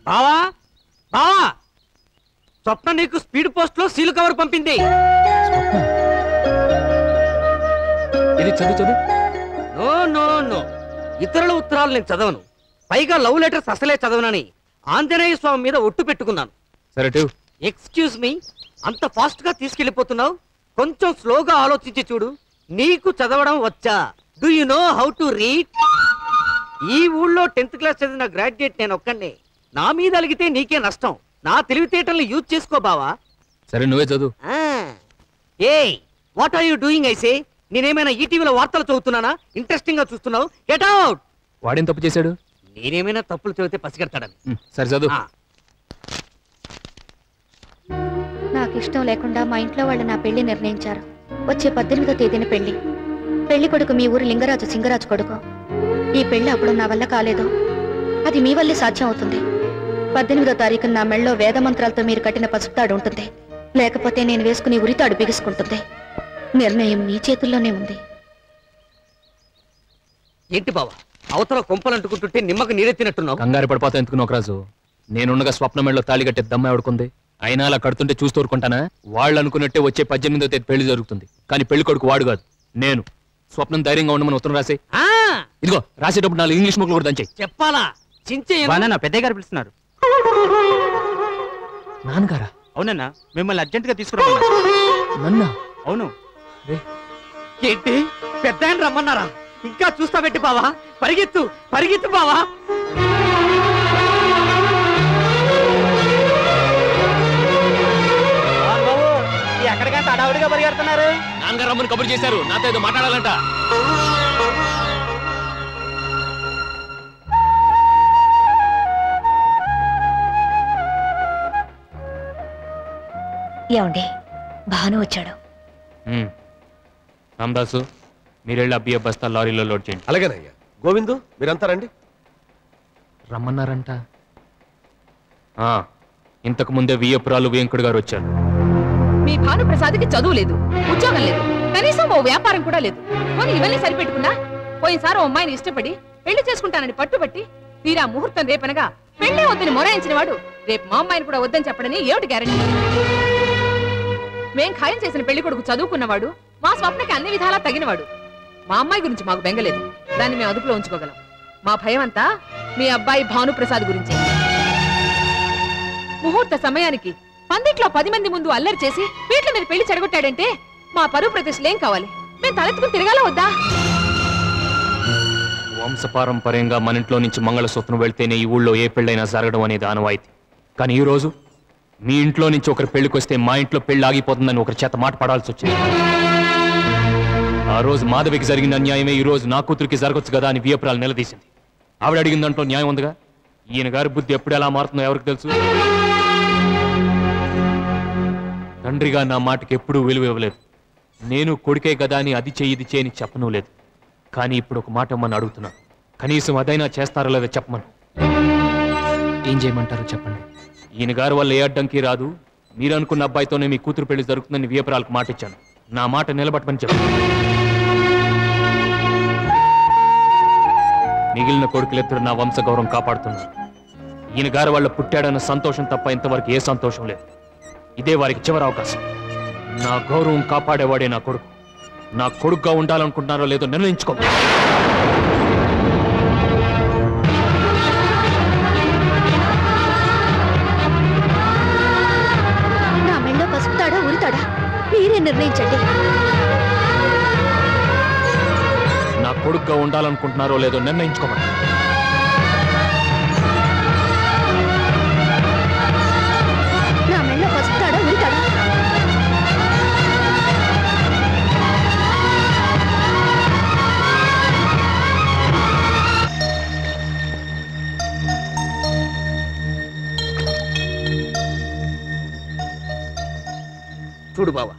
బావా బావా, స్వప్న నీకు స్పీడ్ పోస్ట్ లో సీలు కవర్ పంపింది. ఇది చదువు చదువు. నో నో నో, ఇతరుల ఉత్తరాలు నేను చదవను. పైగా లవ్ లెటర్స్ అసలే చదవనని ఆంజనేయ స్వామి మీద ఒట్టు పెట్టుకున్నాను. సరే. ఎక్స్క్యూజ్ మీ, అంత ఫాస్ట్ గా తీసుకెళ్లిపోతున్నావు? కొంచెం స్లోగా ఆలోచించి చూడు. నీకు చదవడం వచ్చా? Do you know how to read? ఈ ఊళ్ళో 10th క్లాస్ చదివిన గ్రాడ్యుయేట్ నేను ఒక్కనే. నా మీద అలిగితే నీకే నష్టం. నా తెలివితేటల్ని యూజ్ చేసుకో బావా. సరే నువ్వే చదువు. ఏయ్, వాట్ ఆర్ యు డూయింగ్? ఐసే, నేనేమైనా ఈటీవీలో వార్తలు చదువుతున్నానా? ఇంట్రెస్టింగ్ గా చూస్తున్నావు. Get out. వాడేం తప్పు చేశాడు? నేనేమైనా తప్పులు చదివితే పసిగడతాడని. సరే చదువు. నాకు ఇష్టం లేకుండా మా ఇంట్లో వాళ్ళు నా పెళ్లి నిర్ణయించారు. వచ్చే 18వ తేదీన పెళ్లి. పెళ్లి కొడుకు మీ ఊరు లింగరాజు సింగరాజు కొడుకు. ఈ పెళ్లి అప్పుడు నా వల్ల కాలేదు. అది మీ వల్లే సాధ్యం అవుతుంది. 18వ తారీఖున నా మెళ్ళలో వేదమంత్రాలతో మీరు కట్టిన పసుపుతాడు ఉంటుంది. లేకపోతే నేను వేసుకుని ఉరితాడు బిగుసుకుంటుంది. నిర్ణయం నీ చేతుల్లోనే ఉంది. ఏంటి బావా, అవతల కొంపలంటుకుంటుంటే నిమ్మకు నీరెత్తినట్టున్నావు? కంగారు పడిపోతా ఎందుకు నోకరాజు? నేనుండగా స్వప్న మెళ్ళలో తాళి కట్టే దమ్మ ఎవడుకుంది? అయినా అలా కడుతుంటే చూస్తూ ఊరుకుంటానా? వాళ్ళు అనుకున్నట్టే వచ్చే 18వ తేదీ పెళ్లి జరుగుతుంది. కానీ పెళ్లి కొడుకు వాడు కాదు, నేను. స్వప్నం ధైర్యంగా ఉండమని ఉత్తరం రాసే. ఇదిగో రాసేటప్పుడు 4 ఇంగ్లీష్ ముక్కలు కూడా దంచాయి. చెప్పాలా? చించే పెద్దయ్య గారు పిలుస్తున్నారు. నాన్నగారా? అవునన్నా, మిమ్మల్ని అర్జెంట్ గా తీసుకురమ్మన్నా. నన్నా? అవును. ఏంటి, పెద్ద ఆయన రమ్మన్నారా? ఇంకా చూస్తా పెట్టి బావా, పరిగెత్తు పరిగెత్తు బావా. ఎక్కడికంటే అడావుడిగా పరిగెడుతున్నారు? నాన్నగారు రమ్మని కబురు చేశారు, నాతో ఏదో మాట్లాడాలంట. ఏమండి, భాను వచ్చాడు. రామదాసు, మీరెళ్ళి అబ్బియ బస్తా లారీలో లోడ్ చేయండి. అలాగేనయ్యా. గోవిందు, మీరంతా రండి. రమ్మన్నారంట. ఇంతకు ముందే వియ్యపురాలు వెంకుడు గారు వచ్చారు. మీ భాను ప్రసాద్కి చదువు లేదు, ఉద్యోగం లేదు, కనీసం ఓ వ్యాపారం కూడా లేదు. పోనీ ఇవన్నీ సరిపెట్టుకున్నా పోయినసారి ఓ అమ్మాయిని ఇష్టపడి పెళ్లి చేసుకుంటానని పట్టుబట్టి తీరా ముహూర్తం రేపనగా పెళ్లి వద్దని మొరాయించిన వాడు రేపు మా అమ్మాయిని కూడా వద్దని చెప్పడని ఏమిటి గ్యారెంటీ? మేం ఖాయం చేసిన పెళ్లి కొడుకు చదువుకున్నవాడు, మా స్వప్నకి అన్ని విధాలా తగినవాడు. మా అమ్మాయి గురించి మాకు బెంగలేదు, దాన్ని మేము అదుపులో ఉంచుకోగలం. మా భయం అంతా మీ అబ్బాయి భానుప్రసాద్ గురించి. ముహూర్త సమయానికి పందిట్లో 10 మంది ముందు అల్లరి చేసి వీట్ల మీద పెళ్లి చెడగొట్టాడంటే మా పరువు ప్రతిష్టలేం కావాలి? మేము తలెత్తుకుని తిరగాల వద్దా? వంశపారంపర్యంగా మన ఇంట్లో నుంచి మంగళసూత్రం వెళ్తేనే ఈ ఊళ్ళో ఏ పెళ్ళైనా జరగడం అనేది ఆనవాయితీ. కానీ ఈ రోజు మీ ఇంట్లో నుంచి ఒకరి పెళ్లికొస్తే మా ఇంట్లో పెళ్లి ఆగిపోతుందని ఒకరి చేత మాట పడాల్సి వచ్చింది. ఆ రోజు మాధవికి జరిగిన అన్యాయమే ఈ రోజు నా కూతురికి జరగొచ్చు కదా అని వియ్యపురాలు నిలదీసింది. ఆవిడ అడిగిన దాంట్లో న్యాయం ఉందిగా. ఈయన గారి బుద్ధి ఎప్పుడు ఎలా మారుతుందో ఎవరికి తెలుసు. తండ్రిగా నా మాటకి ఎప్పుడూ విలువ ఇవ్వలేదు. నేను కొడుకే కదా అని అది చేయి ఇది చేయని చెప్పను లేదు. కానీ ఇప్పుడు ఒక మాట అమ్మని అడుగుతున్నాను, కనీసం అదైనా చేస్తారో లేదో చెప్పమను. ఏం చేయమంటారో చెప్పండి. ఈయన గారి వల్ల ఏ అడ్డంకి రాదు. మీరు అనుకున్న అబ్బాయితోనే మీ కూతురు పెళ్లి జరుగుతుందని వియ్యపురాలకు మాట ఇచ్చాను. నా మాట నిలబట్టమని చెప్పండి. మిగిలిన కొడుకులిద్దరు నా వంశ గౌరవం కాపాడుతున్నారు. ఈయన గారి వల్ల పుట్టాడన్న సంతోషం తప్ప ఇంతవరకు ఏ సంతోషం లేదు. ఇదే వారికి చివరి అవకాశం. నా గౌరవం కాపాడేవాడే నా కొడుకు. నా కొడుకుగా ఉండాలనుకుంటున్నారో లేదో నిర్ణయించుకో. నా మెళ్ళో పసుపుతాడా ఉరితాడా మీరే నిర్ణయించండి. నా కొడుకుగా ఉండాలనుకుంటున్నారో లేదో నిర్ణయించుకోమని. నా మెళ్ళో పసుపుతాడా ఉరితాడా? చూడు బావా,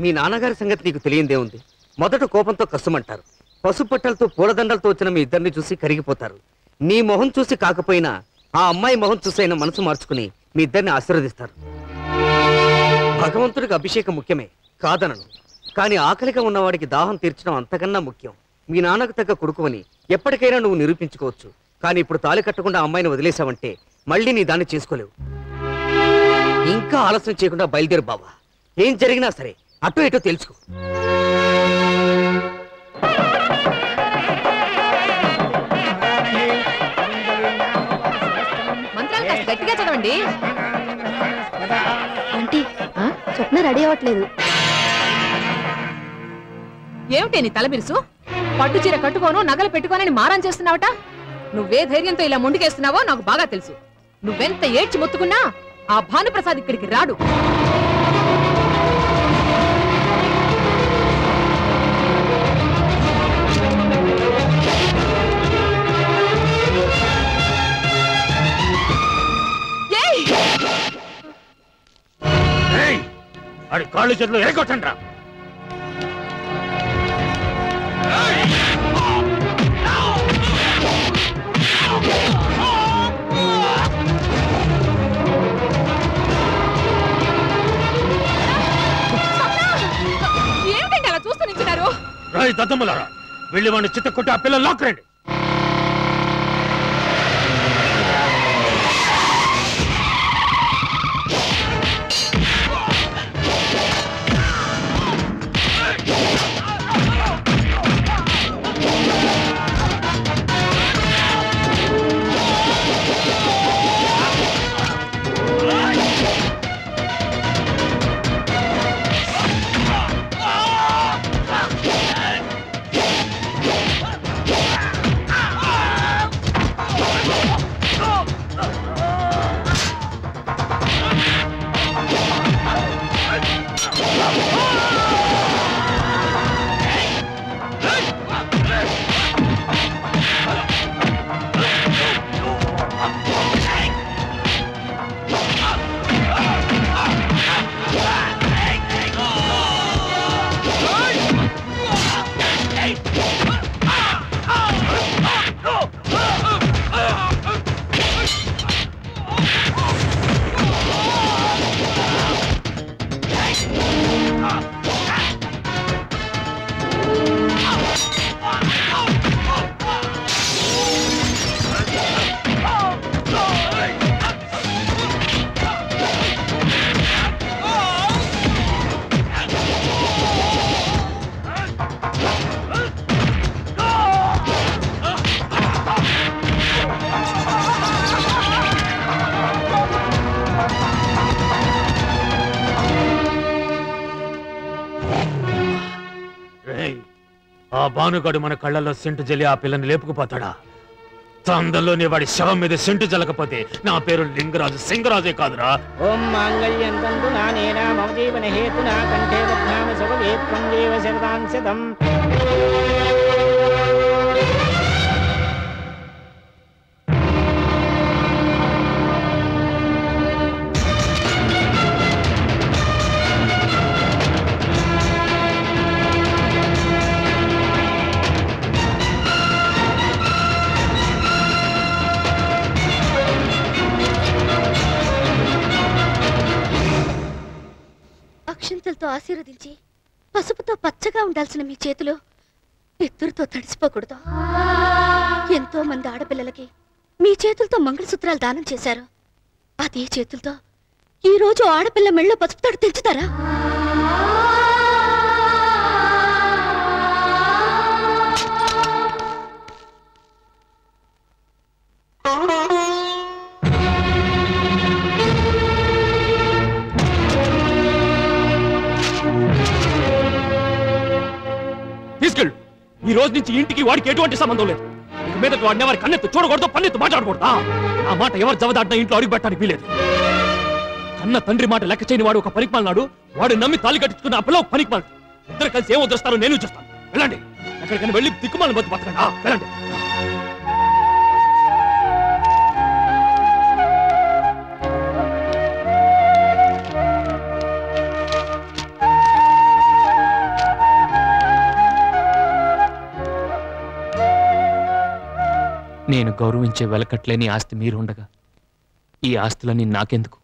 మీ నాన్నగారి సంగతి నీకు తెలియందే ఉంది. మొదట కోపంతో కసుమంటారు. పసుపట్టలతో పూలదండలతో వచ్చిన మీ ఇద్దరిని చూసి కరిగిపోతారు. నీ మొహం చూసి కాకపోయినా ఆ అమ్మాయి మొహం చూసైనా మనసు మార్చుకుని మీ ఇద్దరిని ఆశీర్వదిస్తారు. భగవంతుడికి అభిషేకం ముఖ్యమే కాదనను, కానీ ఆకలిగా ఉన్నవాడికి దాహం తీర్చడం అంతకన్నా ముఖ్యం. మీ నాన్నకు తగ్గ కొడుకువని ఎప్పటికైనా నువ్వు నిరూపించుకోవచ్చు. కానీ ఇప్పుడు తాళి కట్టకుండా అమ్మాయిని వదిలేశావంటే మళ్ళీ నీ దాన్ని చేసుకోలేవు. ఇంకా ఆలస్యం చేయకుండా బయలుదేరు బావా. ఏం జరిగినా సరే అటో ఇటో తెలుసుకో. మంత్రాలు కాస్త గట్టిగా చదవండి. ఆంటీ స్వప్న రెడీ అవ్వట్లేదు. ఏమిటే నీ తల బిరుసు? పట్టు చీర కట్టుకోను, నగలు పెట్టుకోనని మారం చేస్తున్నావట. నువ్వే ధైర్యంతో ఇలా ముందుకేస్తున్నావో నాకు బాగా తెలుసు. నువ్వెంత ఏడ్చి మొత్తుకున్నా ఆ భానుప్రసాద్ ఇక్కడికి రాడు. అది కాళ్ళు చేతులు ఎరగొట్టండి రా. ఏమిటండి అలా చూస్తూ నించున్నారు? రాయి దద్దమ్మలారా, వెళ్ళి వాడిని చిత్త కొట్టి ఆ పిల్లలు లాక్కరండి. ఆ భానుగాడు మన కళ్ళల్లో సెంటు జల్లి ఆ పిల్లని లేపుకుపోతాడా? తందలోని వాడి శవం మీద సెంటు జల్లకపోతే నా పేరు లింగరాజు సింగరాజే కాదురా. ఓం మాంగళ్యం తంతు నానేనా మమ జీవన హేతునా కంఠే బధ్నామి శుభగే త్వం దేవ శరదాం శతం. అక్షంతలతో ఆశీర్వదించి పసుపుతో పచ్చగా ఉండాల్సిన మీ చేతులు ఎత్తురుతో తడిసిపోకూడదు. ఎంతో మంది ఆడపిల్లలకి మీ చేతులతో మంగళసూత్రాలు దానం చేశారు. అదే చేతులతో ఈ రోజు ఆడపిల్ల మెళ్ళో పసుపు తాడు తెంచుతారా? తీసుకెళ్ళు. ఈ రోజు నుంచి ఇంటికి వాడికి ఎటువంటి సంబంధం లేదు. ఇక మీద వాడిని ఎవరి కన్నెత్తు చూడకూడదు, పన్నెత్తు మాట్లాడకూడదు. ఆ మాట ఎవరు జవదాటినా ఇంట్లో అడుగు పెట్టడానికి వీలేదు. కన్న తండ్రి మాట లెక్క చేయని వాడు ఒక పనికిమాలినాడు. వాడు నమ్మి తాళి కట్టించుకున్న ఆ పిల్ల ఒక పనికిమాలి. ఇద్దరు కలిసి ఏమో వస్తారో నేను చూస్తాను. వెళ్ళండి, ఎక్కడికైనా వెళ్ళి దిక్కుమాలను బతు బతకండి. వెళ్ళండి. నేను గౌరవించే వెలకట్లేని ఆస్తి మీరుండగా ఈ ఆస్తులన్నీ నాకెందుకు?